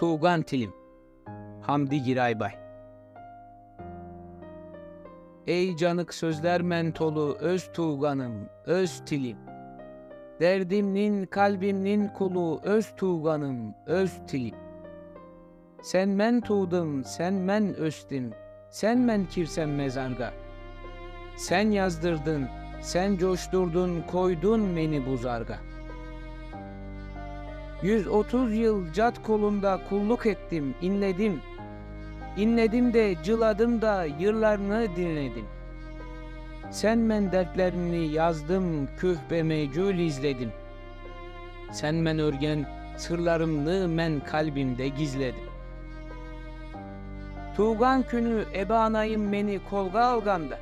Tuğgan Tilim Hamdi Giraybay. Ey canık sözler mentolu öz tuğganım, öz tilim. Derdimnin kalbimnin kulu öz tuğganım, öz tilim. Sen men tuğdum, sen men östim, sen men kirsem mezarga. Sen yazdırdın, sen coşturdun, koydun beni bu zarga. 130 yıl cat kolunda kulluk ettim, inledim. İnledim de cıladım da yırlarını dinledim. Sen men dertlerini yazdım, kühbe mecul izledim. Sen men örgen sırlarımını men kalbimde gizledim. Tuğgan günü ebe anayım beni kolga alganda.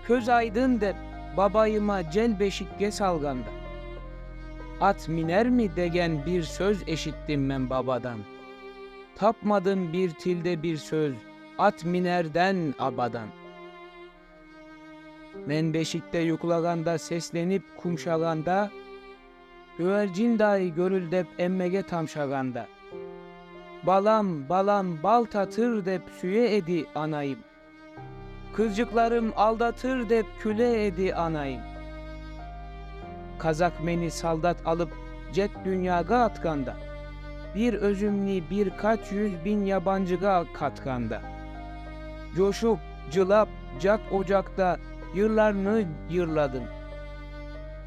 Köz aydın de babayıma celbeşikke salganda. At miner mi degen bir söz eşittim men babadan. Tapmadım bir tilde bir söz, at minerden abadan. Men beşikte yuklaganda seslenip kumşaganda, güvercin dahi görüldep emmege tamşaganda. Balam balam bal tatır dep süye edi anayım. Kızcıklarım aldatır dep küle edi anayım. Kazak beni saldat alıp cet dünyaga atkanda. Bir özümni birkaç 100.000 yabancıga katkanda. Coşup cılap cat ocakta yırlarını yırladım.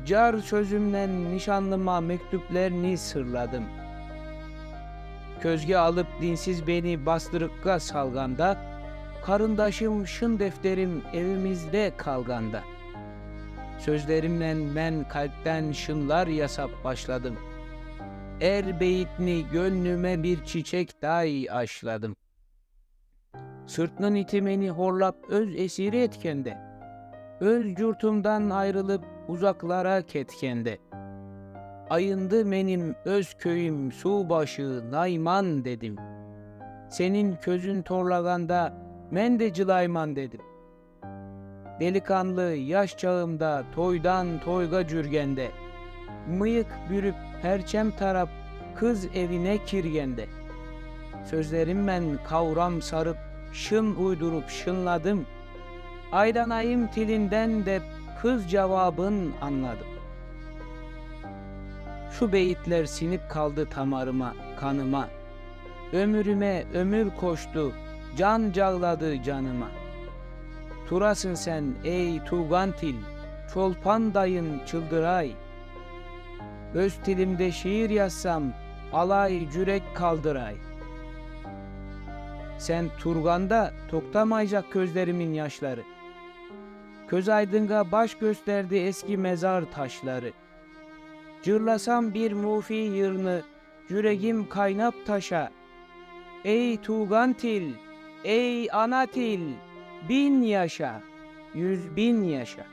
Car sözümden nişanlıma mektuplerini sırladım. Közge alıp dinsiz beni bastırıkka salganda, karındaşım şın defterim evimizde kalganda. Sözlerimle ben kalpten şınlar yasap başladım. Er beyitni gönlüme bir çiçek dahi aşladım. Sırtının itimeni horlap öz esiri etkende. Öz curtumdan ayrılıp uzaklara ketkende. Ayındı benim öz köyüm subaşı Nayman dedim. Senin közün torlaganda men de cılayman dedim. Delikanlı yaş çağımda toydan toyga cürgende. Mıyık bürüp perçem tarap kız evine kirgende. Sözlerim ben kavram sarıp şın uydurup şınladım. Aydan ayım tilinden de kız cevabın anladım. Şu beyitler sinip kaldı tamarıma, kanıma. Ömrüme ömür koştu, can cağladı canıma. Turasın sen ey Tuğgan Til, çolpan dayın çıldıray. Öz tilimde şiir yazsam, alay cürek kaldıray. Sen Turgan'da toktamayacak gözlerimin yaşları. Köz aydınga baş gösterdi eski mezar taşları. Cırlasam bir mufi yırnı, yüreğim kaynap taşa. Ey Tuğgan Til, ey ana til, 1000 yaşa, 100.000 yaşa.